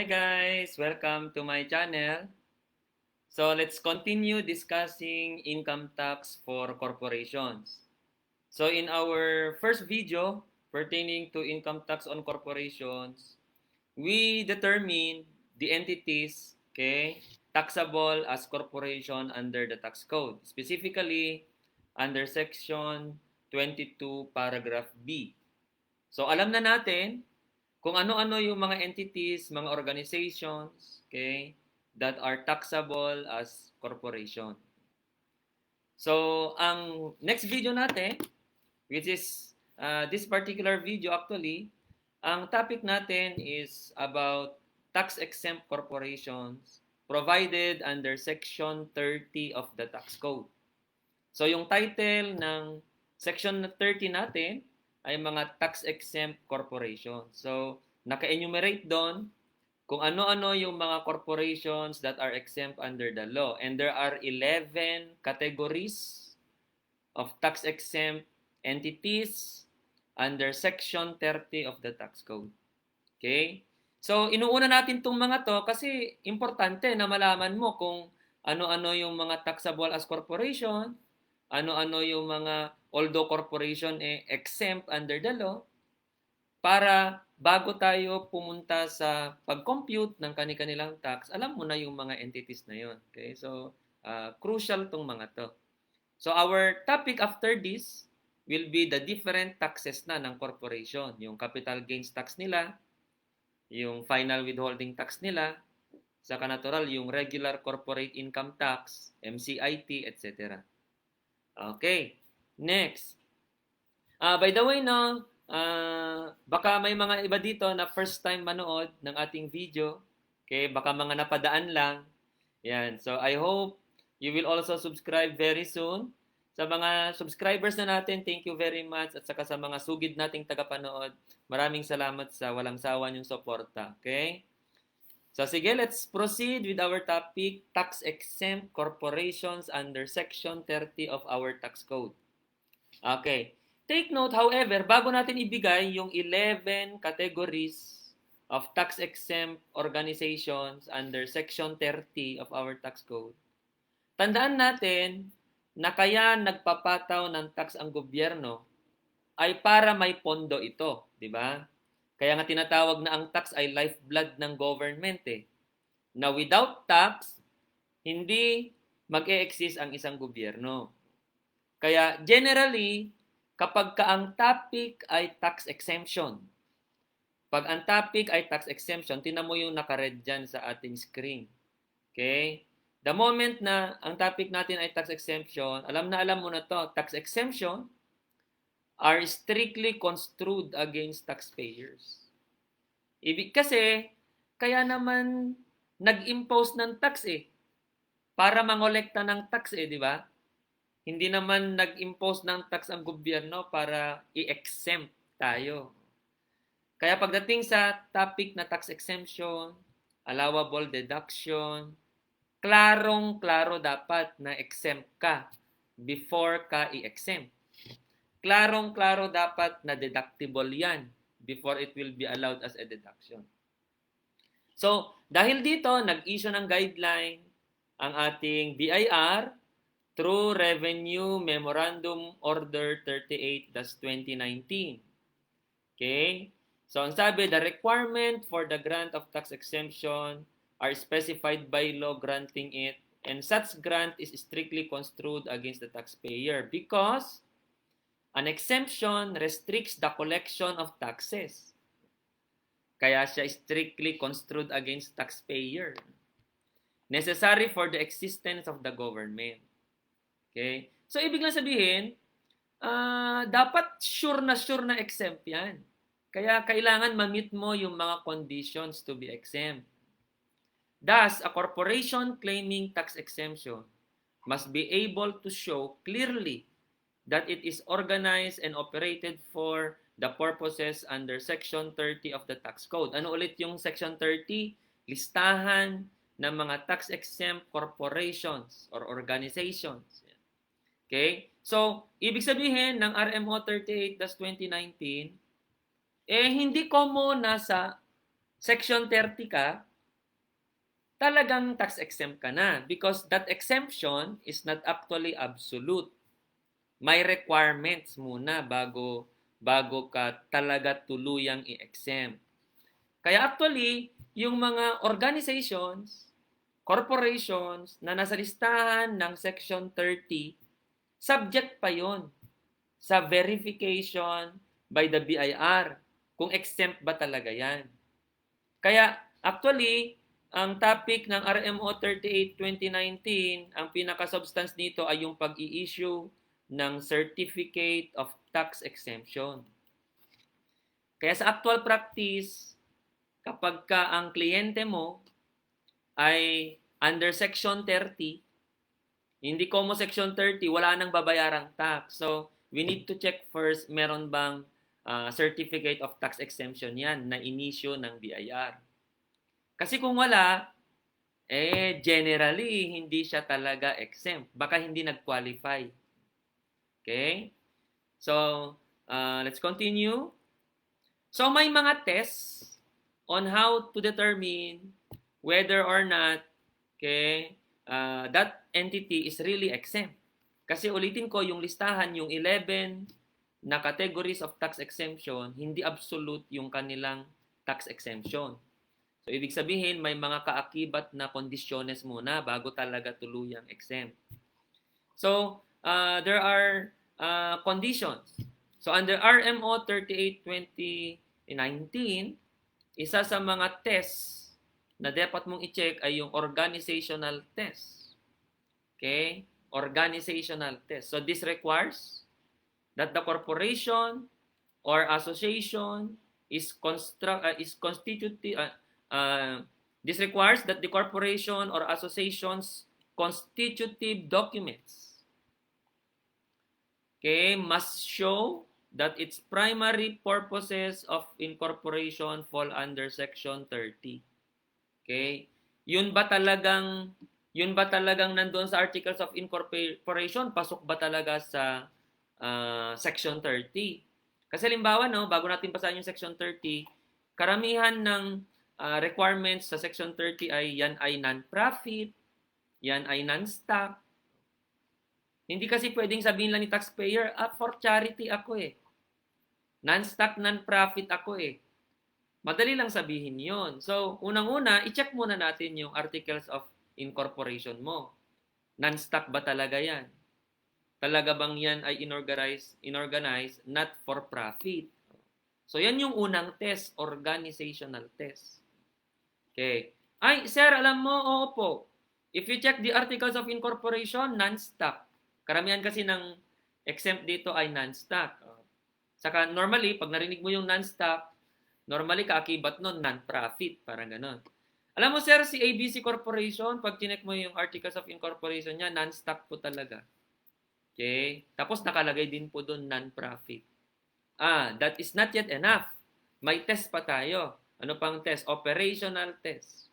guys, welcome to my channel. So let's continue discussing income tax for corporations. So in our first video pertaining to income tax on corporations, we determined the entities, okay, taxable as corporation under the tax code, specifically under section 22 paragraph B. So alam na natin kung ano-ano yung mga entities, mga organizations, okay, that are taxable as corporation. So, ang next video natin, which is this particular video actually, ang topic natin is about tax-exempt corporations provided under Section 30 of the Tax Code. So, yung title ng Section 30 natin ay mga tax-exempt corporations. So, naka-enumerate doon kung ano-ano yung mga corporations that are exempt under the law. And there are 11 categories of tax-exempt entities under Section 30 of the Tax Code. Okay? So, inuuna natin itong mga to kasi importante na malaman mo kung ano-ano yung mga taxable as corporation, ano-ano yung mga, although corporation exempt under the law, para bago tayo pumunta sa pag-compute ng kani-kanilang tax, alam mo na yung mga entities na yon. Okay? So, crucial tong mga to. So, our topic after this will be the different taxes na ng corporation. Yung capital gains tax nila, yung final withholding tax nila, saka natural yung regular corporate income tax, MCIT, etc. Okay, next. By the way, no, baka may mga iba dito na first time manood ng ating video. Okay, baka mga napadaan lang. Yan. So, I hope you will also subscribe very soon. Sa mga subscribers na natin, thank you very much. At saka sa mga sugid nating tagapanood, maraming salamat sa walang sawa niyong suporta. Okay? So, sige, let's proceed with our topic, tax-exempt corporations under Section 30 of our tax code. Okay. Take note, however, bago natin ibigay yung 11 categories of tax-exempt organizations under Section 30 of our tax code, tandaan natin na kaya nagpapataw ng tax ang gobyerno ay para may pondo ito, di ba? Kaya nga tinatawag na ang tax ay lifeblood ng government eh. Na without tax, hindi mag-e-exist ang isang gobyerno. Kaya generally, kapag ka ang topic ay tax exemption, pag ang topic ay tax exemption, tinan mo yung naka-red dyan sa ating screen. Okay? The moment na ang topic natin ay tax exemption, alam mo na to, tax exemption are strictly construed against taxpayers. Ibig kasi, kaya naman nag-impose ng tax eh. Para mangolekta ng tax eh, di ba? Hindi naman nag-impose ng tax ang gobyerno para i-exempt tayo. Kaya pagdating sa topic na tax exemption, allowable deduction, klarong-klaro dapat na exempt ka before ka i-exempt. Klarong-klaro dapat na deductible yan before it will be allowed as a deduction. So, dahil dito, nag-issue ng guideline ang ating BIR through Revenue Memorandum Order 38-2019. Okay? So, ang sabi, the requirement for the grant of tax exemption are specified by law granting it, and such grant is strictly construed against the taxpayer because an exemption restricts the collection of taxes. Kaya siya strictly construed against taxpayer. Necessary for the existence of the government. Okay? So, ibig lang sabihin, dapat sure na exempt yan. Kaya kailangan ma-meet mo yung mga conditions to be exempt. Thus, a corporation claiming tax exemption must be able to show clearly that it is organized and operated for the purposes under Section 30 of the Tax Code. Ano ulit yung Section 30? Listahan ng mga tax-exempt corporations or organizations. Okay? So, ibig sabihin ng RMO 38-2019, hindi common na sa Section 30 ka, talagang tax exempt ka na because that exemption is not actually absolute. May requirements muna bago ka talaga tuluyang i-exempt. Kaya actually, yung mga organizations, corporations na nasa listahan ng Section 30, subject pa yon sa verification by the BIR kung exempt ba talaga yan. Kaya actually, ang topic ng RMO 38-2019, ang pinaka-substance nito ay yung pag-i-issue ng Certificate of Tax Exemption. Kaya sa actual practice, kapag ka ang kliyente mo ay under Section 30, hindi ko mo Section 30, wala nang babayarang tax. So, we need to check first, meron bang Certificate of Tax Exemption yan na inisyo ng BIR. Kasi kung wala, generally, hindi siya talaga exempt. Baka hindi nag-qualify. Okay? So, let's continue. So, may mga tests on how to determine whether or not that entity is really exempt. Kasi ulitin ko, yung listahan, yung 11 na categories of tax exemption, hindi absolute yung kanilang tax exemption. So, ibig sabihin, may mga kaakibat na kondisyones muna bago talaga tuluyang exempt. So, there are conditions. So, under RMO 38-2019, isa sa mga tests na dapat mong i-check ay yung organizational test. Okay? Organizational test. So, this requires that the corporation or association is constituted. This requires that the corporation or association's constitutive documents must show that its primary purposes of incorporation fall under Section 30. Okay? Yun ba talagang nandoon sa Articles of Incorporation? Pasok ba talaga sa Section 30? Kasi halimbawa, bago natin basahin yung Section 30, karamihan ng requirements sa Section 30 ay yan ay non-profit, yan ay non-stock. Hindi kasi pwedeng sabihin lang ni taxpayer, for charity ako Non-stock, non-profit ako Madali lang sabihin yon. So, unang-una, i-check muna natin yung Articles of Incorporation mo. Non-stock ba talaga yan? Talaga bang yan ay inorganize, not for profit? So, yan yung unang test, organizational test. Okay. Ay, sir, alam mo, oo po. If you check the Articles of Incorporation, non-stock. Karamihan kasi ng exempt dito ay non-stock. Saka normally, pag narinig mo yung non-stock, normally kaakibat nun, non-profit. Parang ganon. Alam mo, sir, si ABC Corporation, pag tinek mo yung Articles of Incorporation niya, non-stock po talaga. Okay? Tapos nakalagay din po doon non-profit. That is not yet enough. May test pa tayo. Ano pang test? Operational test.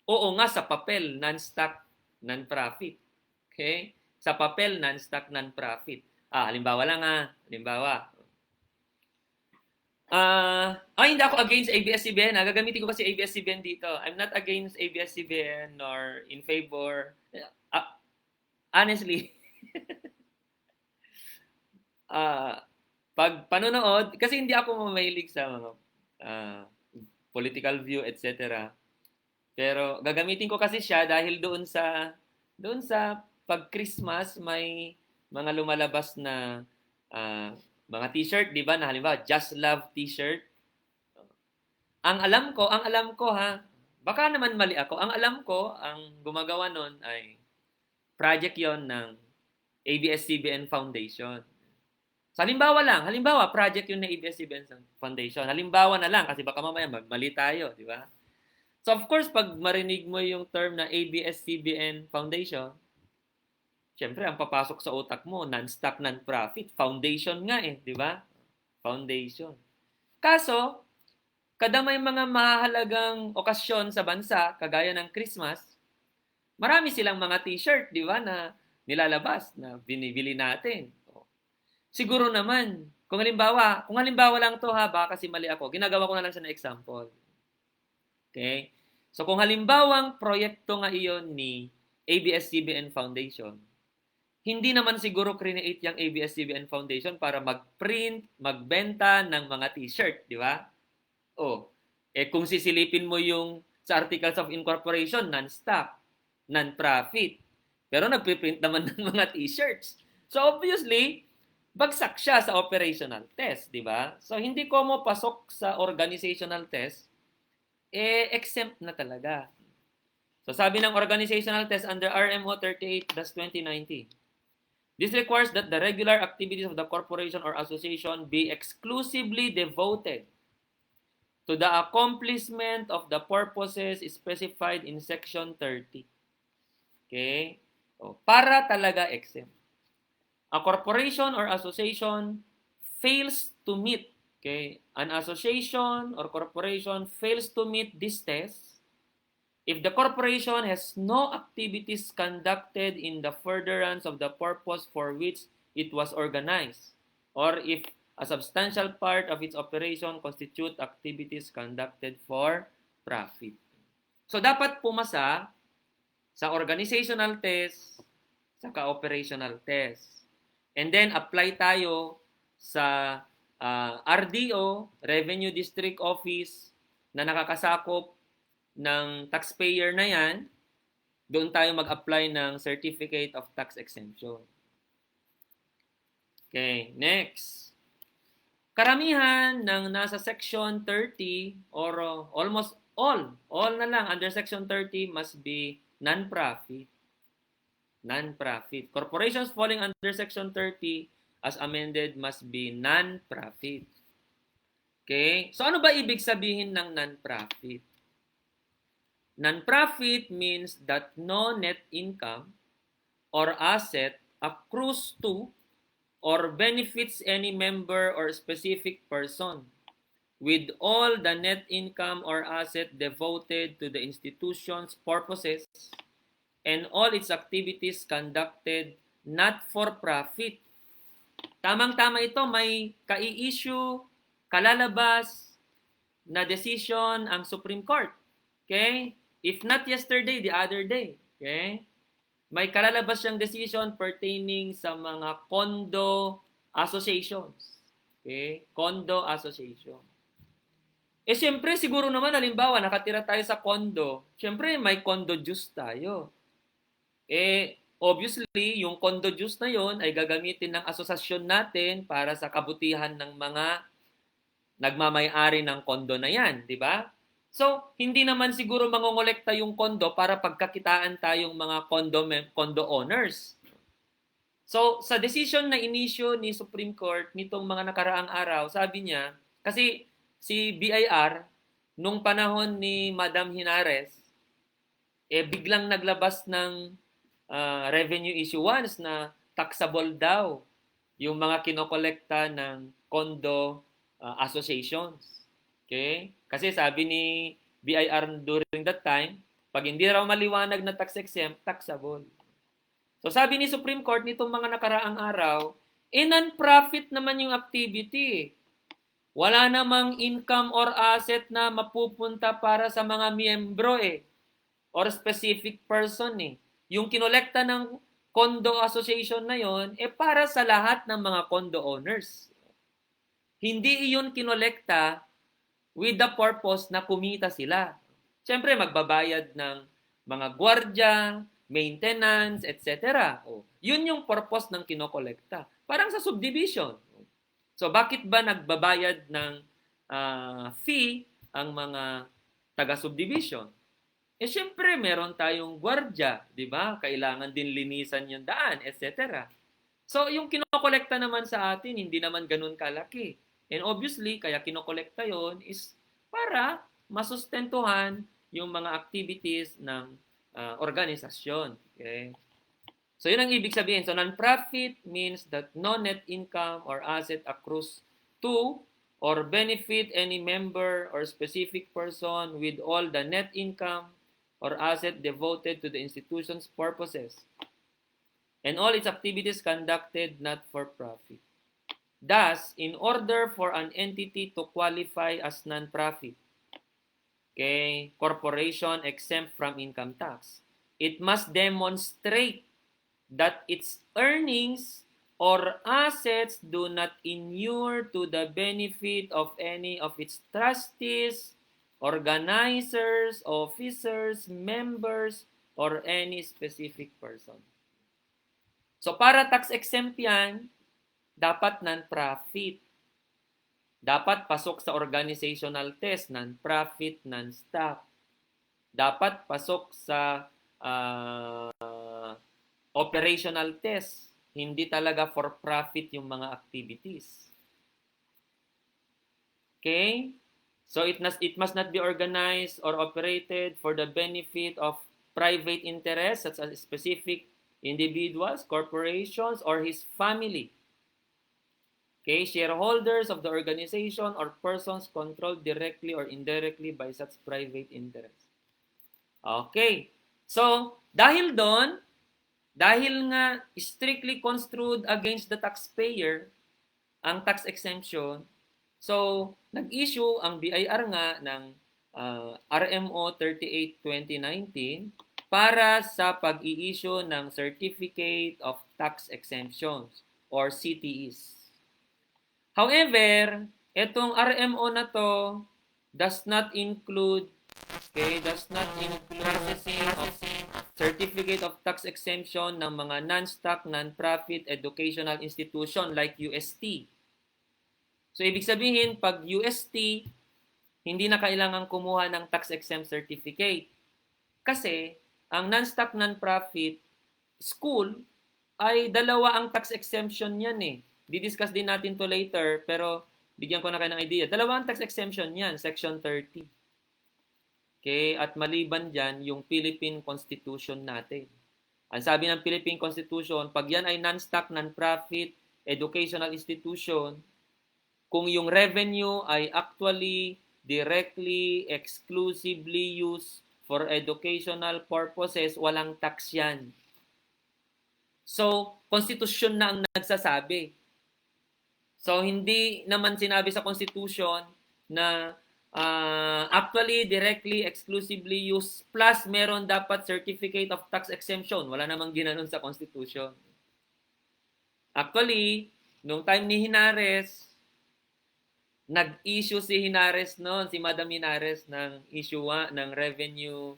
Oo nga, sa papel, non-stock, non-profit. Okay? Sa papel, non-stock, non-profit. Halimbawa lang Halimbawa. Hindi ako against ABS-CBN. Gagamitin ko kasi ABS-CBN dito. I'm not against ABS-CBN nor in favor. Honestly, pag panonood, kasi hindi ako mahilig sa mga political view, etc. Pero gagamitin ko kasi siya dahil doon sa pag Christmas may mga lumalabas na mga t-shirt, 'di ba? Na halimbawa, Just Love t-shirt. Ang alam ko baka naman mali ako. Ang alam ko, ang gumagawa noon ay project 'yon ng ABS-CBN Foundation. So, halimbawa, project yun ng ABS-CBN Foundation. Halimbawa na lang, kasi baka mamaya mali tayo, di ba? So, of course, pag marinig mo yung term na ABS-CBN Foundation, syempre, ang papasok sa utak mo, non-stock, non-profit. Foundation nga di ba? Foundation. Kaso, kada may mga mahalagang okasyon sa bansa, kagaya ng Christmas, marami silang mga t-shirt, di ba, na nilalabas, na binibili natin. Siguro naman, kung halimbawa lang to baka kasi mali ako, ginagawa ko na lang siya na example. Okay? So kung halimbawang proyekto nga iyon ni ABS-CBN Foundation, hindi naman siguro create yung ABS-CBN Foundation para mag-print, magbenta ng mga t-shirt, di ba? O, kung sisilipin mo yung sa Articles of Incorporation, non-stock, non-profit. Pero nagpiprint naman ng mga t-shirts. So obviously, bagsak siya sa operational test, di ba? So hindi ko mo pasok sa organizational test, exempt na talaga. So sabi ng organizational test under RMO 38-2019, this requires that the regular activities of the corporation or association be exclusively devoted to the accomplishment of the purposes specified in Section 30. Okay? Para talaga exempt. A corporation or association fails to meet, okay, an association or corporation fails to meet this test if the corporation has no activities conducted in the furtherance of the purpose for which it was organized, or if a substantial part of its operation constitute activities conducted for profit. So dapat pumasa sa organizational test, sa operational test. And then, apply tayo sa RDO, Revenue District Office, na nakakasakop ng taxpayer na yan. Doon tayo mag-apply ng Certificate of Tax Exemption. Okay, next. Karamihan ng nasa Section 30 or almost all na lang under Section 30 must be non-profit. Non-profit. Corporations falling under Section 30 as amended must be non-profit. Okay? So ano ba ibig sabihin ng non-profit? Non-profit means that no net income or asset accrues to or benefits any member or specific person, with all the net income or asset devoted to the institution's purposes and all its activities conducted not for profit. Tamang-tama ito, may kai-issue, kalalabas na decision ang Supreme Court. Okay? If not yesterday, the other day. Okay? May kalalabas siyang decision pertaining sa mga condo associations. Okay? Condo association. Siyempre, siguro naman, halimbawa, nakatira tayo sa condo. Siyempre, may condo dues tayo. Obviously, yung condo dues na yon ay gagamitin ng asosasyon natin para sa kabutihan ng mga nagmamay-ari ng condo na yan, di ba? So, hindi naman siguro mangongolekta yung condo para pagkakitaan tayong mga condo owners. So, sa decision na inisyo ni Supreme Court nitong mga nakaraang araw, sabi niya, kasi si BIR, nung panahon ni Madam Hinares, biglang naglabas ng revenue issuance na taxable daw yung mga kinokolekta ng condo associations. Okay? Kasi sabi ni BIR during that time, pag hindi raw maliwanag na tax exempt, taxable. So sabi ni Supreme Court nitong mga nakaraang araw, non-profit naman yung activity. Wala namang income or asset na mapupunta para sa mga miyembro or specific person Yung kinolekta ng condo association na yon para sa lahat ng mga condo owners. Hindi iyon kinolekta with the purpose na kumita sila. Siyempre, magbabayad ng mga gwardiya, maintenance, etc. Yun yung purpose ng kinokolekta. Parang sa subdivision. So, bakit ba nagbabayad ng fee ang mga taga-subdivision? Siyempre, meron tayong gwardiya, di ba? Kailangan din linisan yung daan, etc. So, yung kinokolekta naman sa atin, hindi naman ganun kalaki. And obviously, kaya kinokolekta yon is para masustentuhan yung mga activities ng organisasyon. Okay? So, yun ang ibig sabihin. So, non-profit means that no net income or asset accrues to or benefit any member or specific person with all the net income or asset devoted to the institution's purposes, and all its activities conducted not for profit. Thus, in order for an entity to qualify as non-profit, Okay? Corporation exempt from income tax. It must demonstrate that its earnings or assets do not inure to the benefit of any of its trustees, organizers, officers, members, or any specific person. So para tax exempt yan, dapat non-profit. Dapat pasok sa organizational test, non-profit, non-stock. Dapat pasok sa operational test. Hindi talaga for profit yung mga activities. Okay? So it must not be organized or operated for the benefit of private interests such as specific individuals, corporations, or his family. Okay, shareholders of the organization or persons controlled directly or indirectly by such private interests. Okay. So, dahil nga strictly construed against the taxpayer, ang tax exemption, so, nag-issue ang BIR nga ng RMO 38-2019 para sa pag-i-issue ng Certificate of Tax Exemptions or CTEs. However, itong RMO na to does not include processing of Certificate of Tax Exemption ng mga non-stock, non-profit educational institution like UST. So, ibig sabihin, pag UST, hindi na kailangan kumuha ng tax-exempt certificate. Kasi, ang non-stock, non-profit school ay dalawa ang tax exemption yan eh. Didiscuss din natin to later, pero bigyan ko na kayo ng idea. Dalawa ang tax exemption yan, Section 30. Okay, at maliban dyan, yung Philippine Constitution natin. Ang sabi ng Philippine Constitution, pag yan ay non-stock, non-profit educational institution, kung yung revenue ay actually, directly, exclusively used for educational purposes, walang tax yan. So, konstitusyon na ang nagsasabi. So, hindi naman sinabi sa Constitution na actually, directly, exclusively used, plus meron dapat Certificate of Tax Exemption. Wala namang ginanon sa Constitution. Actually, nung time ni Hinares, nag-issue si Hinares noon, si Madam Hinares ng ng revenue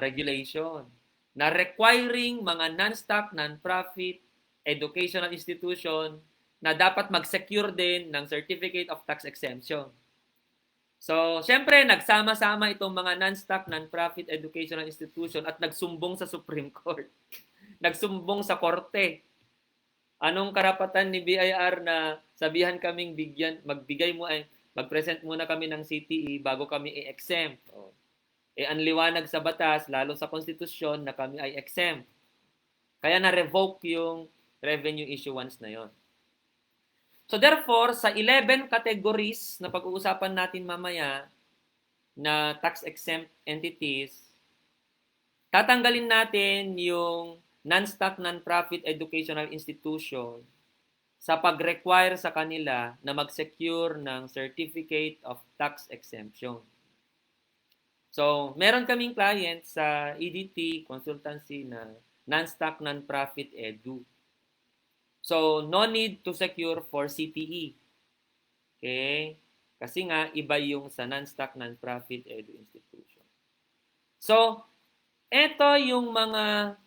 regulation na requiring mga non-stock, non-profit educational institution na dapat mag-secure din ng Certificate of Tax Exemption. So, syempre, nagsama-sama itong mga non-stock, non-profit educational institution at nagsumbong sa Supreme Court. Nagsumbong sa korte. Anong karapatan ni BIR na sabihan kaming mag-present muna kami ng CTE bago kami i-exempt? Ang liwanag sa batas, lalo sa konstitusyon, na kami ay exempt. Kaya na-revoke yung revenue issuance na yon. So therefore, sa 11 categories na pag-uusapan natin mamaya na tax-exempt entities, tatanggalin natin yung non-stock, non-profit educational institution sa pag-require sa kanila na mag-secure ng Certificate of Tax Exemption. So, meron kaming client sa EDT consultancy na non-stock, non-profit edu. So, no need to secure for CTE. Okay? Kasi nga, iba yung sa non-stock, non-profit edu institution. So, ito yung mga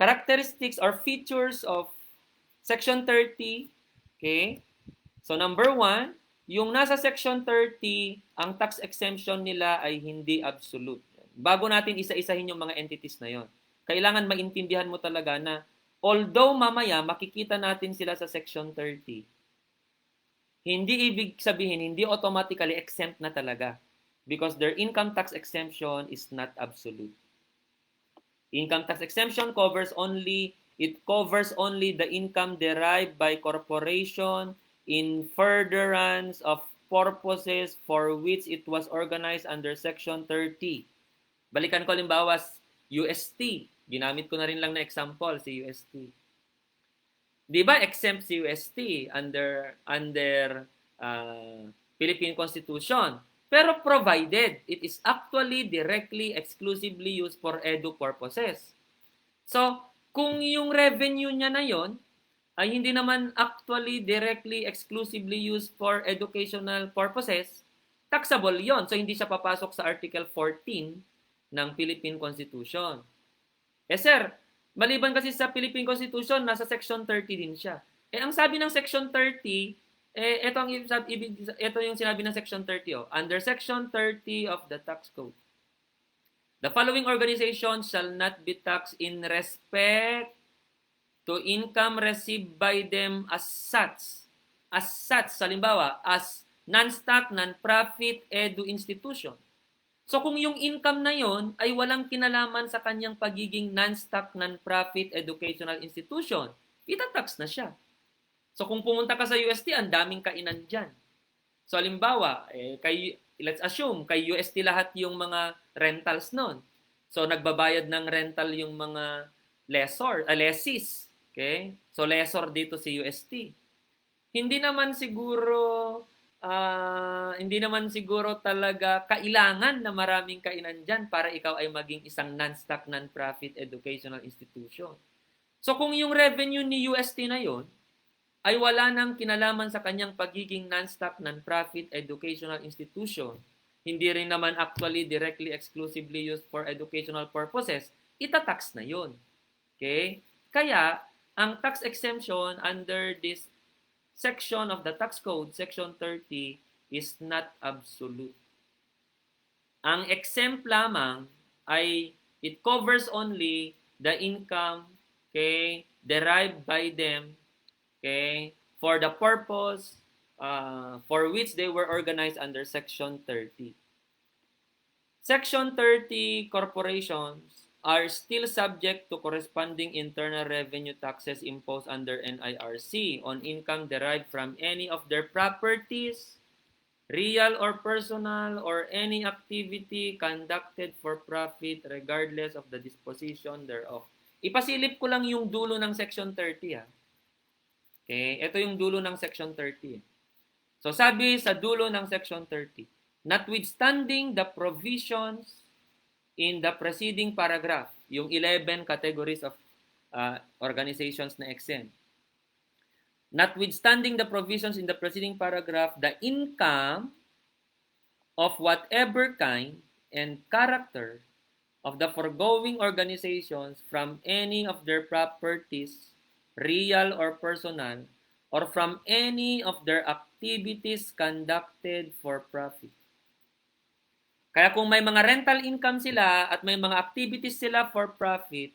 characteristics or features of Section 30. Okay? So, number 1, yung nasa Section 30, ang tax exemption nila ay hindi absolute. Bago natin isa-isahin yung mga entities na yon, kailangan maintindihan mo talaga na although mamaya makikita natin sila sa Section 30, hindi ibig sabihin, hindi automatically exempt na talaga because their income tax exemption is not absolute. Income tax exemption covers only the income derived by corporation in furtherance of purposes for which it was organized under Section 30. Balikan ko halimbawa UST. Ginamit ko na rin lang na example si UST. Di ba exempt si UST under Philippine Constitution? Pero provided it is actually directly, exclusively used for edu purposes. So, kung yung revenue niya na yon ay hindi naman actually directly, exclusively used for educational purposes, taxable yon. So, hindi siya papasok sa Article 14 ng Philippine Constitution. Eh sir, maliban kasi sa Philippine Constitution, nasa Section 30 din siya. Eh ang sabi ng Section 30, ito yung sinabi ng Section 30. Under Section 30 of the Tax Code, the following organizations shall not be taxed in respect to income received by them as such. As such, halimbawa, as non-stock, non-profit, edu institution. So kung yung income na yon ay walang kinalaman sa kanyang pagiging non-stock, non-profit, educational institution, itatax na siya. So kung pumunta ka sa UST, ang daming kainan dyan. So halimbawa, let's assume, kay UST lahat yung mga rentals nun. So nagbabayad ng rental yung mga lessees. Okay? So lessor dito si UST. Hindi naman siguro talaga kailangan na maraming kainan dyan para ikaw ay maging isang non-stock, non-profit educational institution. So kung yung revenue ni UST na yon ay wala nang kinalaman sa kanyang pagiging non-stock, non-profit educational institution, hindi rin naman actually directly, exclusively used for educational purposes, itatax na yon. Okay? Kaya, ang tax exemption under this section of the tax code, section 30, is not absolute. Ang exempt lamang ay it covers only the income, okay, derived by them, okay, for the purpose for which they were organized under section 30. Section 30 corporations are still subject to corresponding internal revenue taxes imposed under NIRC on income derived from any of their properties, real or personal, or any activity conducted for profit regardless of the disposition thereof. Ipasilip ko lang yung dulo ng Section 30. Okay? Ito yung dulo ng Section 30. So sabi sa dulo ng Section 30, notwithstanding the provisions in the preceding paragraph, yung 11 categories of organizations na exempt. Notwithstanding the provisions in the preceding paragraph, the income of whatever kind and character of the foregoing organizations from any of their properties, real or personal, or from any of their activities conducted for profit. Kaya kung may mga rental income sila at may mga activities sila for profit,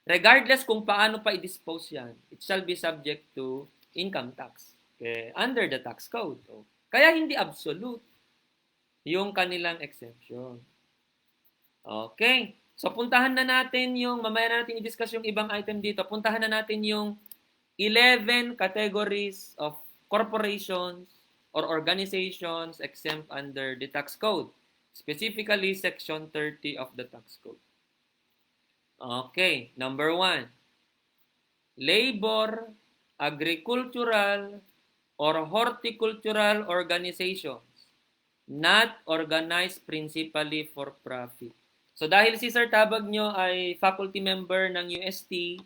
regardless kung paano pa i-dispose yan, it shall be subject to income tax. Okay? Under the tax code. Kaya hindi absolute yung kanilang exemption. Okay. So puntahan na natin mamaya na natin i-discuss yung ibang item dito. Puntahan na natin yung 11 categories of corporations or organizations exempt under the tax code. Specifically, Section 30 of the tax code. Okay, number 1. Labor, agricultural, or horticultural organizations not organized principally for profit. So dahil si Sir Tabag nyo ay faculty member ng UST,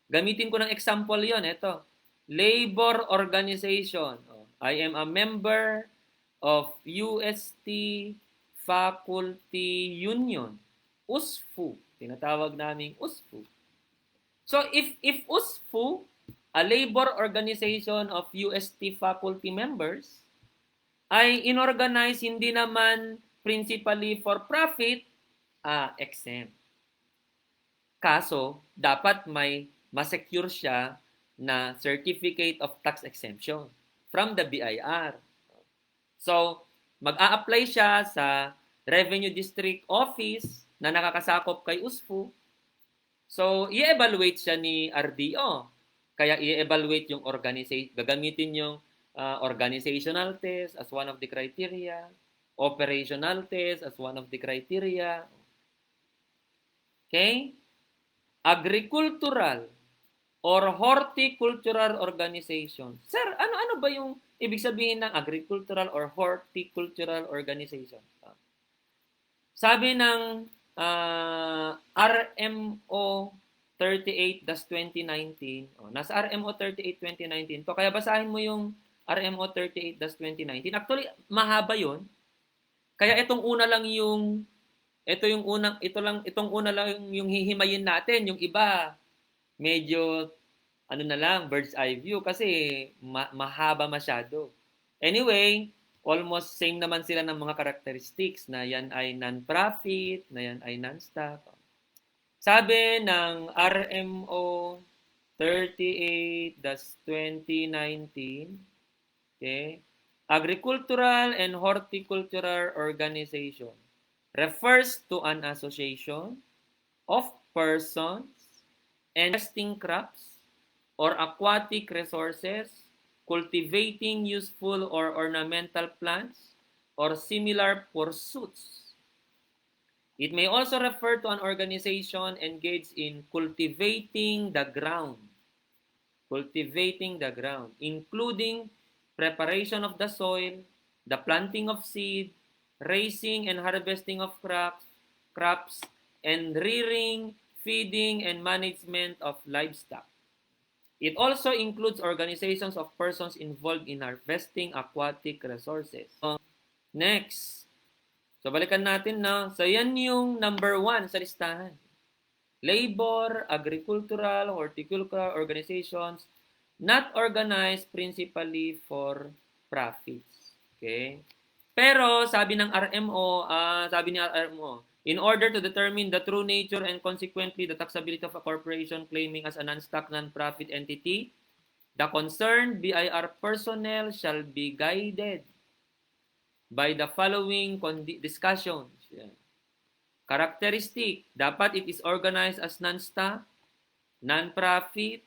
gamitin ko ng example yon. Ito, labor organization. I am a member of UST Faculty Union, USFU. Tinatawag naming USFU. So if USFU, a labor organization of UST faculty members, ay inorganize hindi naman principally for profit, exempt. Kaso, dapat may ma-secure siya na Certificate of Tax Exemption from the BIR. So, mag-a-apply siya sa Revenue District Office na nakakasakop kay USFU. So, i-evaluate siya ni RDO. Kaya i-evaluate yung organization, gagamitin yung organizational test as one of the criteria, operational test as one of the criteria. Okay? Agricultural or horticultural organization. Sir, ano ba yung ibig sabihin ng agricultural or horticultural organization? Sabi ng RMO 38-2019, nasa RMO 38-2019 to, kaya basahin mo yung RMO 38-2019. Actually, mahaba yun. Kaya itong una lang yung itong una lang yung hihimayin natin, yung iba medyo na lang, bird's eye view kasi mahaba masyado. Anyway, almost same naman sila ng mga characteristics na yan ay non-profit, na yan ay non-stock. Sabi ng RMO 38-2019, okay, agricultural and horticultural organization refers to an association of persons investing crops or aquatic resources, cultivating useful or ornamental plants, or similar pursuits. It may also refer to an organization engaged in cultivating the ground, including preparation of the soil, the planting of seed, raising and harvesting of crops, and rearing, feeding, and management of livestock. It also includes organizations of persons involved in harvesting aquatic resources. Next. So, balikan natin na. So, yan yung number 1 sa listahan. Labor, agricultural, horticultural organizations not organized principally for profits. Okay? Pero, sabi ng RMO, in order to determine the true nature and consequently the taxability of a corporation claiming as a non-stock non-profit entity, the concerned BIR personnel shall be guided by the following discussions. Yeah. Characteristic, dapat it is organized as non-stock, non-profit,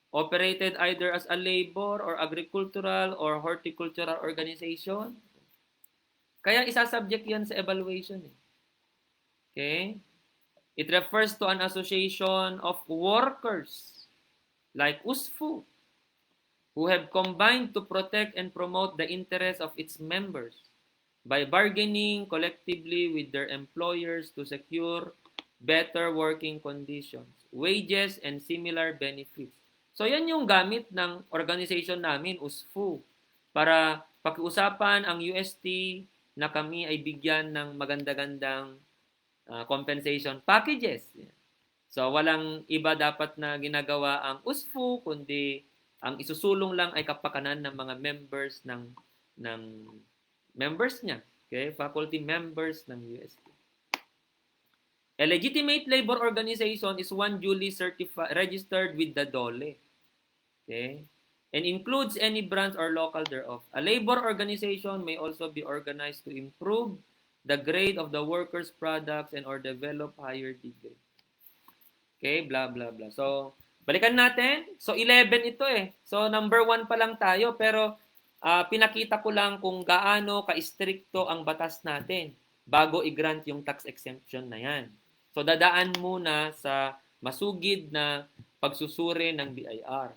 operated either as a labor or agricultural or horticultural organization. Kaya isasubject yan sa evaluation. Okay? It refers to an association of workers like USFU who have combined to protect and promote the interests of its members by bargaining collectively with their employers to secure better working conditions, wages, and similar benefits. So yan yung gamit ng organization namin, USFU, para pakiusapan ang UST na kami ay bigyan ng maganda-gandang compensation packages. So walang iba dapat na ginagawa ang USFU, kundi ang isusulong lang ay kapakanan ng mga members ng members niya, okay? Faculty members ng UST. A legitimate labor organization is one duly registered with the DOLE, okay? And includes any branch or local thereof. A labor organization may also be organized to improve the grade of the workers' products and or develop higher degree. Okay, blah, blah, blah. So, balikan natin. So, 11 ito eh. So, number 1 pa lang tayo, pero pinakita ko lang kung gaano ka-stricto ang batas natin bago i-grant yung tax exemption na yan. So, dadaan muna sa masugid na pagsusuri ng BIR.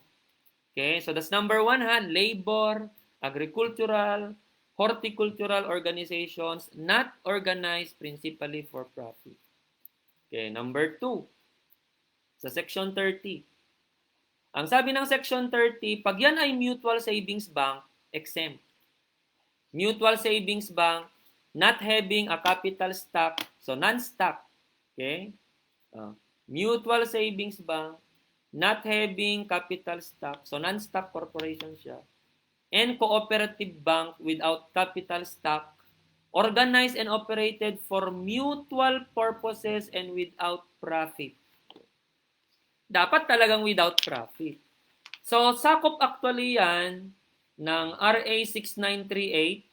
Okay, so that's number 1 ha, labor, agricultural, horticultural organizations not organized principally for profit. Okay, number 2, sa section 30. Ang sabi ng section 30, pag yan ay mutual savings bank, exempt. Mutual savings bank not having a capital stock, so non-stock. Okay? Mutual savings bank not having capital stock, so non-stock corporation siya, and cooperative bank without capital stock, organized and operated for mutual purposes and without profit. Dapat talagang without profit. So, sakop actually yan ng RA 6938,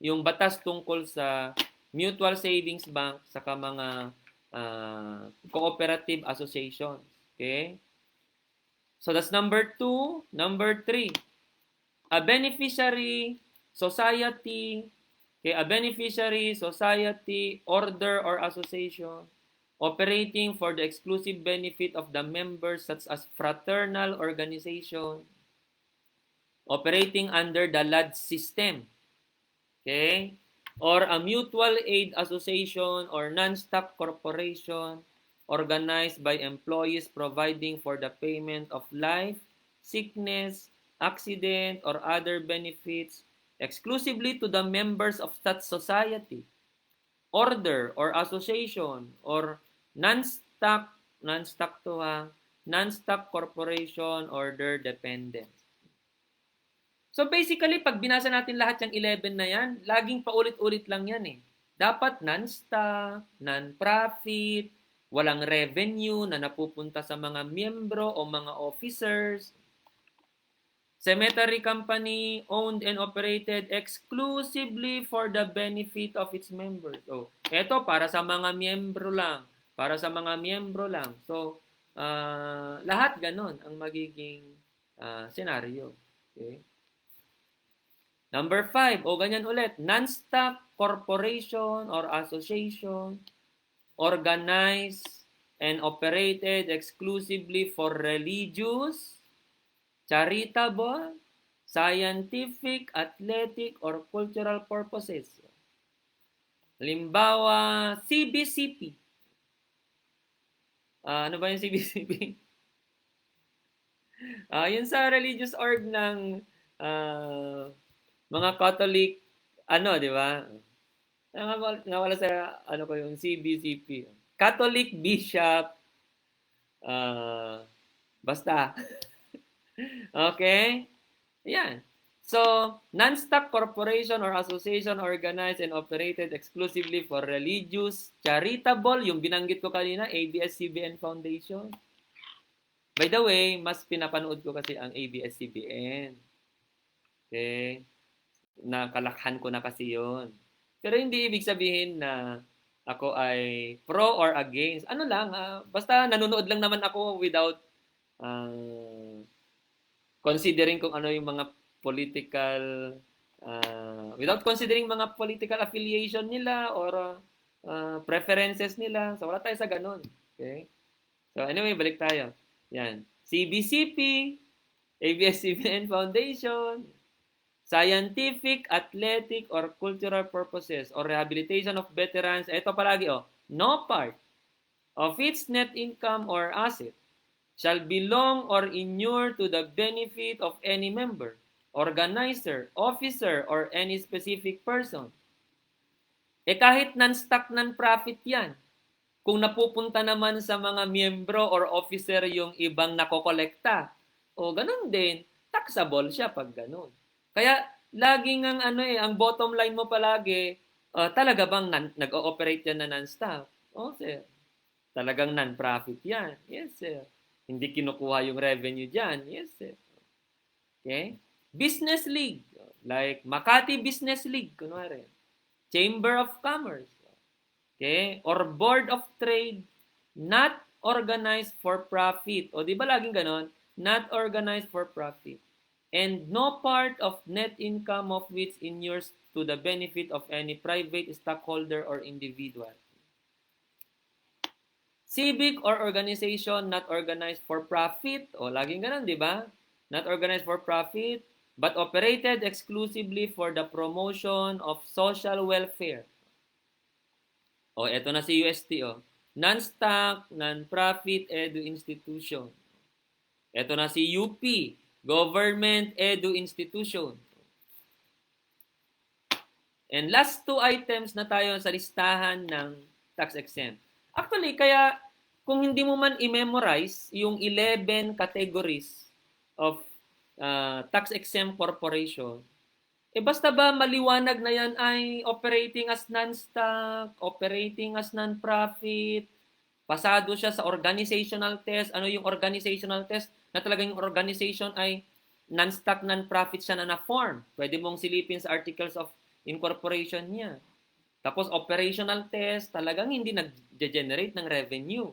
yung batas tungkol sa mutual savings bank saka mga cooperative associations. Okay? So that's number 2. Number 3, a beneficiary society, okay, a beneficiary society, order, or association operating for the exclusive benefit of the members such as fraternal organization, operating under the LAD system, okay? Or a mutual aid association or non-stock corporation organized by employees providing for the payment of life, sickness, accident, or other benefits exclusively to the members of such society, order, or association, or non-stock, non-stock to non-stock corporation or their dependents. So basically, pag binasa natin lahat yung 11 na yan, laging paulit-ulit lang yan eh. Dapat non-stock, non-profit, walang revenue na napupunta sa mga miyembro o mga officers. Cemetery company owned and operated exclusively for the benefit of its members. So, eto para sa mga miyembro lang. Para sa mga miyembro lang. So, lahat ganon ang magiging senaryo. Okay? Number 5, o ganyan ulit, non-stock corporation or association organized and operated exclusively for religious, charitable, scientific, athletic, or cultural purposes. Halimbawa, CBCP. Ano ba yung CBCP? Yun sa religious org ng mga Catholic, di ba? Nawala sa, ko yung CBCP. Catholic Bishop, basta. Okay? Yan. So, non-stock corporation or association organized and operated exclusively for religious, charitable, yung binanggit ko kanina, ABS-CBN Foundation. By the way, mas pinapanood ko kasi ang ABS-CBN. Okay? Nakalakhan ko na kasi yon. Pero hindi ibig sabihin na ako ay pro or against. Ano lang, basta nanonood lang naman ako without considering kung ano yung mga political, without considering mga political affiliation nila or preferences nila. So, wala tayo sa ganun. Okay? So, anyway, balik tayo. Yan. CBCP, ABS-CBN Foundation, scientific, athletic, or cultural purposes, or rehabilitation of veterans. Ito palagi, no part of its net income or asset shall belong or inure to the benefit of any member, organizer, officer, or any specific person. Kahit non-stock, non-profit yan. Kung napupunta naman sa mga miyembro or officer yung ibang nakokolekta, ganun din, taxable siya pag ganun. Kaya, laging ang bottom line mo palagi, talaga bang nag-ooperate yan na non-stock? Sir. Talagang non-profit yan. Yes, sir. Hindi kinukuha yung revenue dyan. Yes, sir. Okay? Business league. Like Makati Business League, kunwari. Chamber of Commerce. Okay? Or Board of Trade, not organized for profit. O di ba laging ganon? Not organized for profit. And no part of net income of which inures to the benefit of any private stockholder or individual. Civic or organization not organized for profit, laging ganun, di ba? Not organized for profit, but operated exclusively for the promotion of social welfare. Eto na si UST, non-stock, non-profit edu institution. Eto na si UP, Government Edu Institution. And last 2 items na tayo sa listahan ng tax exempt. Actually, kaya kung hindi mo man i-memorize yung 11 categories of tax exempt corporation, basta ba maliwanag na yan ay operating as non-stock, operating as non-profit, pasado siya sa organizational test. Ano yung organizational test? Na talagang yung organization ay non-stock, non-profit siya na na-form. Pwede mong silipin sa articles of incorporation niya. Tapos operational test, talagang hindi nag-generate ng revenue.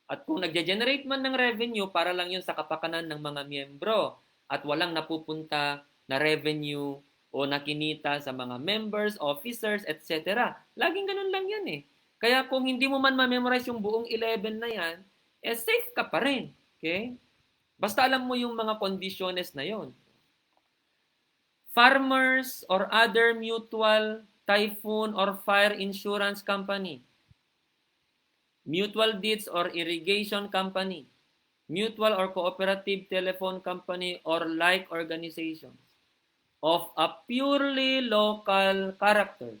At kung nag-generate man ng revenue, para lang yun sa kapakanan ng mga miyembro at walang napupunta na revenue o nakinita sa mga members, officers, etc. Laging ganun lang yan eh. Kaya kung hindi mo man ma-memorize yung buong 11 na yan, safe ka pa rin. Okay? Basta alam mo yung mga conditions na yon. Farmers or other mutual, typhoon, or fire insurance company, mutual deeds or irrigation company, mutual or cooperative telephone company, or like organizations of a purely local character.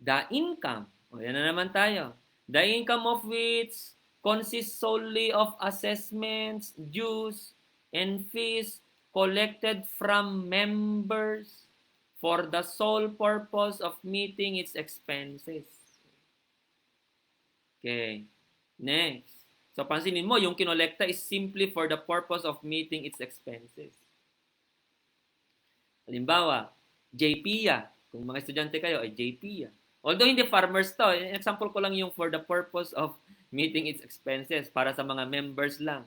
The income, yan na naman tayo, the income of which consists solely of assessments, dues, and fees collected from members for the sole purpose of meeting its expenses. Okay. Next. So, pansinin mo, yung kinolekta is simply for the purpose of meeting its expenses. Halimbawa, JPIA. Kung mga estudyante kayo, ay JPIA. Although hindi farmers to, example ko lang yung for the purpose of meeting its expenses para sa mga members lang.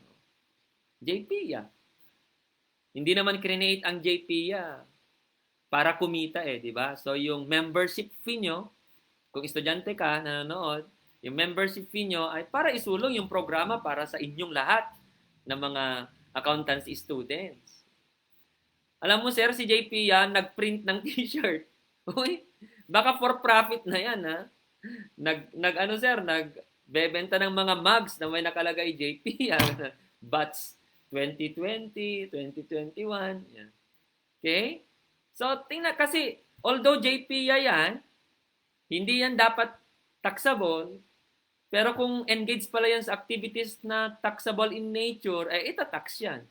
JPIA. Hindi naman create ang JPIA para kumita di ba? So yung membership fee nyo, kung estudyante ka, nanonood, yung membership fee nyo ay para isulong yung programa para sa inyong lahat ng mga accountancy students. Alam mo sir, si JPIA nag-print ng t-shirt. Uy, baka for profit na yan ha. Nagbebenta ng mga mugs na may nakalagay JP, batch 2020, 2021, yan. Okay? So, tingnan kasi, although JP yan, hindi yan dapat taxable, pero kung engage pala yan sa activities na taxable in nature, ay itatax yan.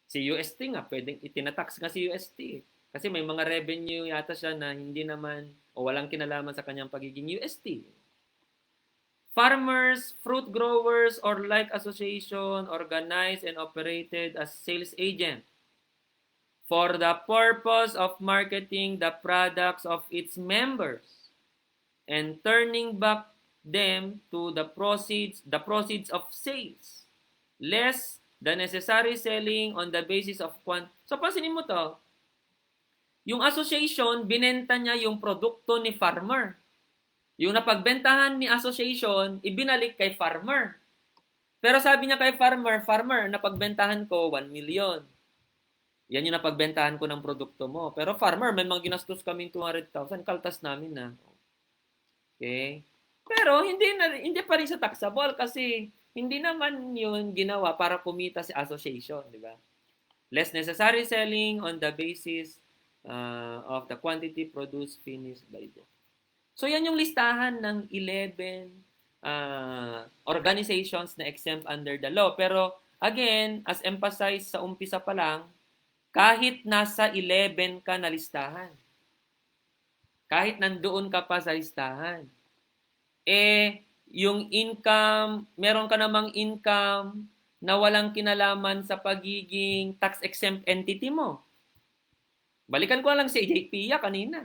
Si UST nga, pwedeng itinatax nga si UST. Kasi may mga revenue yata siya na hindi naman o walang kinalaman sa kanyang pagiging UST. Farmers, fruit growers, or like association organized and operated as sales agent for the purpose of marketing the products of its members and turning back them to the proceeds of sales, less the necessary selling on the basis of So, pansinin mo to, yung association, binenta niya yung produkto ni farmer. Yung napagbentahan ni association, ibinalik kay farmer. Pero sabi niya kay farmer, napagbentahan ko 1 million. Yan yung napagbentahan ko ng produkto mo. Pero farmer, may mga ginastos kaming 200,000, kaltas namin na. Okay? Pero hindi pa rin sa taxable kasi hindi naman yun ginawa para kumita si association, di ba? Less necessary selling on the basis of the quantity produced finished by them. So yan yung listahan ng 11 organizations na exempt under the law. Pero again, as emphasized sa umpisa pa lang, kahit nasa 11 ka na listahan, kahit nandoon ka pa sa listahan, yung income, meron ka namang income na walang kinalaman sa pagiging tax-exempt entity mo. Balikan ko lang si JPIA kanina.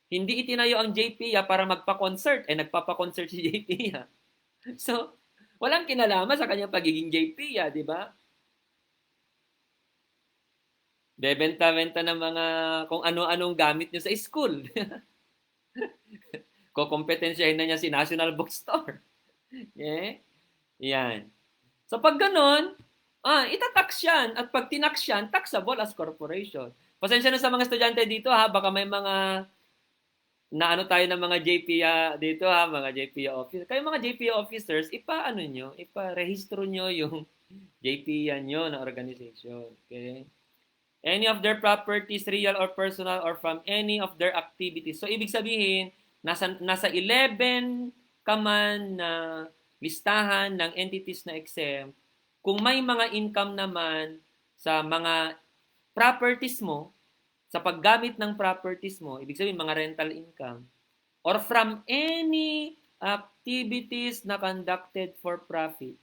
Hindi itinayo ang JPIA para magpa-concert. Nagpapa-concert si JPIA. So, walang kinalaman sa kanyang pagiging JPIA, di ba? Bebenta-benta ng mga kung ano-anong gamit nyo sa school. Kukompetensyahin na niya si National Bookstore. Yeah? Yan. So, pag ganon, itatax yan. At pag tinax yan, taxable as corporation. Pasensya na sa mga estudyante dito ha, baka may mga tayo ng mga JPIA dito ha, mga JPIA officers. Kayo mga JPIA officers, ipa-rehistro nyo yung JPIA nyo na organization. Okay? Any of their properties, real or personal, or from any of their activities. So, ibig sabihin, nasa 11 ka man na listahan ng entities na exempt, kung may mga income naman sa mga properties mo, sa paggamit ng properties mo, ibig sabihin mga rental income, or from any activities na conducted for profit,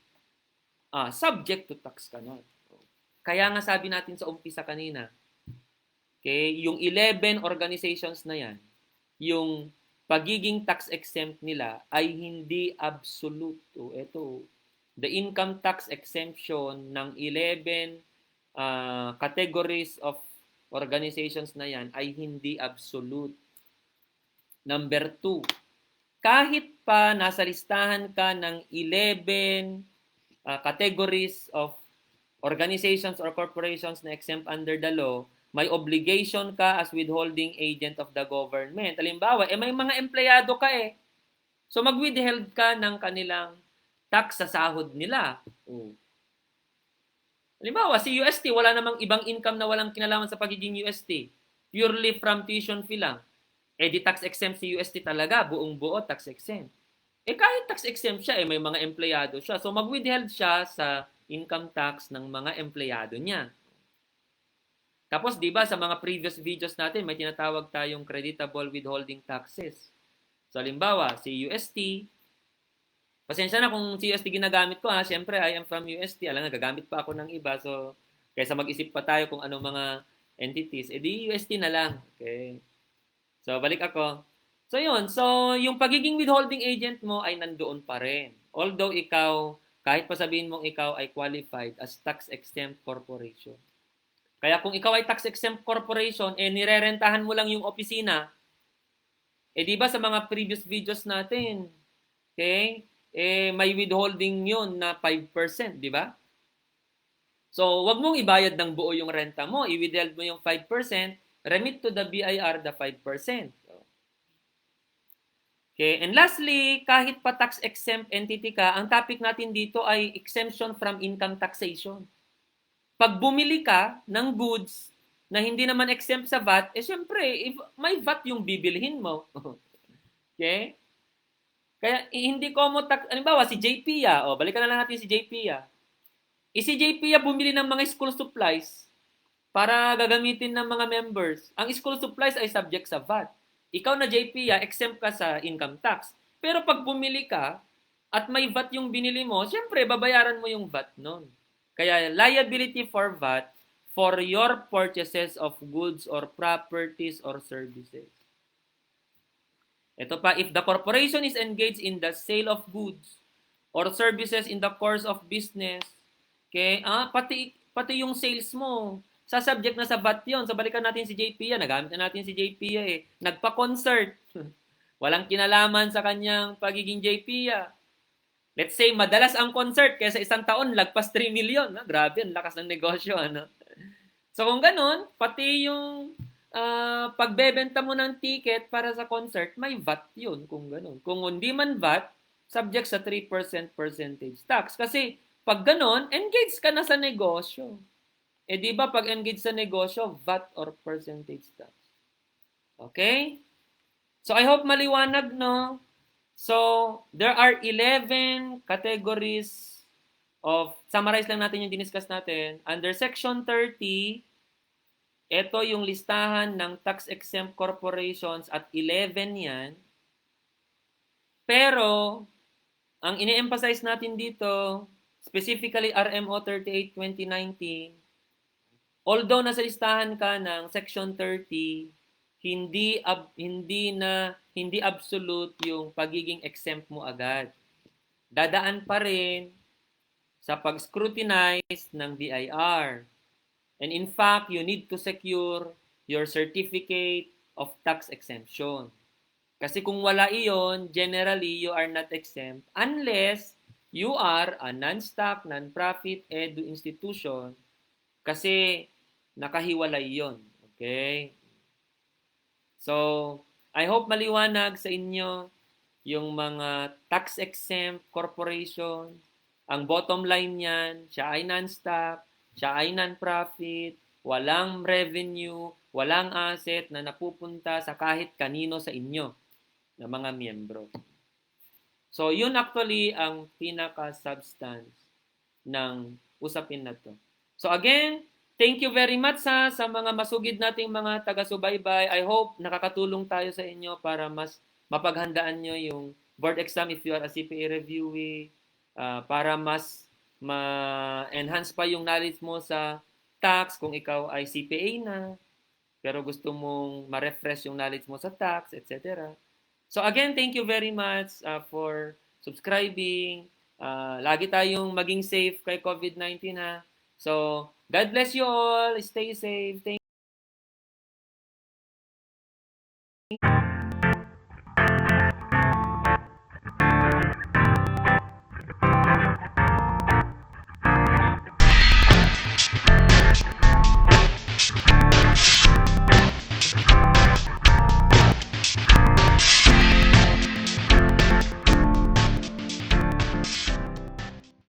subject to tax ka na. Kaya nga sabi natin sa umpisa kanina, okay, yung 11 organizations na yan, yung pagiging tax exempt nila ay hindi absolute. Ito, the income tax exemption ng 11 categories of organizations na yan ay hindi absolute. Number 2, kahit pa nasa listahan ka ng 11 categories of organizations or corporations na exempt under the law, may obligation ka as withholding agent of the government. Halimbawa, may mga empleyado ka eh. So mag-withheld ka ng kanilang tax sa sahod nila. Halimbawa, si UST, wala namang ibang income na walang kinalaman sa pagiging UST. Purely from tuition fee lang. Di tax exempt si UST talaga, buong buo tax exempt. Kahit tax exempt siya, may mga empleyado siya. So mag-withheld siya sa income tax ng mga empleyado niya. Tapos, di ba, sa mga previous videos natin, may tinatawag tayong creditable withholding taxes. So, halimbawa, si UST, pasensya na kung si UST ginagamit ko ha, siyempre, I am from UST, alam nga, gagamit pa ako ng iba, so, kaysa mag-isip pa tayo kung ano mga entities, di UST na lang, okay? So, balik ako. So, yun. So, yung pagiging withholding agent mo ay nandoon pa rin. Although ikaw, kahit pa sabihin mong ikaw ay qualified as tax-exempt corporation. Kaya kung ikaw ay tax-exempt corporation, nirerentahan mo lang yung opisina, di ba sa mga previous videos natin, okay, may withholding yun na 5%, di ba? So, wag mong ibayad ng buo yung renta mo. I-withheld mo yung 5%, remit to the BIR the 5%. Okay, and lastly, kahit pa tax-exempt entity ka, ang topic natin dito ay exemption from income taxation. Pag bumili ka ng goods na hindi naman exempt sa VAT, syempre, may VAT yung bibilhin mo. Okay? Kaya hindi ko mo halimbawa si JP balikan na lang natin si JP si JP bumili ng mga school supplies para gagamitin ng mga members. Ang school supplies ay subject sa VAT. Ikaw na JP exempt ka sa income tax. Pero pag bumili ka at may VAT yung binili mo, syempre babayaran mo yung VAT nun. Kaya liability for VAT for your purchases of goods or properties or services. Ito pa, if the corporation is engaged in the sale of goods or services in the course of business, okay, pati yung sales mo, subject na sa VAT yun. So, balikan natin si JP nagamit na natin si JP Nagpa-concert. Walang kinalaman sa kanyang pagiging JP Let's say, madalas ang concert kaya sa isang taon, lagpas 3 million. Grabe, ang lakas ng negosyo. So, kung ganun, pati yung pagbebenta mo ng ticket para sa concert, may VAT yun kung ganun. Kung hindi man VAT, subject sa 3% percentage tax. Kasi, pag ganun, engage ka na sa negosyo. Di ba pag engage sa negosyo, VAT or percentage tax. Okay? So, I hope maliwanag, no? So, there are 11 categories of, summarize lang natin yung diniscuss natin. Under Section 30, ito yung listahan ng tax-exempt corporations at 11 yan. Pero, ang ini-emphasize natin dito, specifically RMO 38-2019, although nasa listahan ka ng Section 30, hindi absolute yung pagiging exempt mo agad. Dadaan pa rin sa pag-scrutinize ng BIR. And in fact, you need to secure your certificate of tax exemption. Kasi kung wala iyon, generally, you are not exempt unless you are a non-stock, non-profit edu institution kasi nakahiwalay yon. Okay? So, I hope maliwanag sa inyo yung mga tax-exempt corporation. Ang bottom line niyan, siya ay non-stock, siya ay non-profit, walang revenue, walang asset na napupunta sa kahit kanino sa inyo na mga miyembro. So, yun actually ang pinaka-substance ng usapin na to. So, again, thank you very much sa mga masugid nating mga taga-subaybay. I hope nakakatulong tayo sa inyo para mas mapaghandaan nyo yung board exam if you are a CPA reviewee, para mas ma-enhance pa yung knowledge mo sa tax kung ikaw ay CPA na, pero gusto mong ma-refresh yung knowledge mo sa tax, etc. So again, thank you very much for subscribing. Lagi tayong maging safe kay COVID-19 ha. So, God bless you all. Stay safe. Thank you.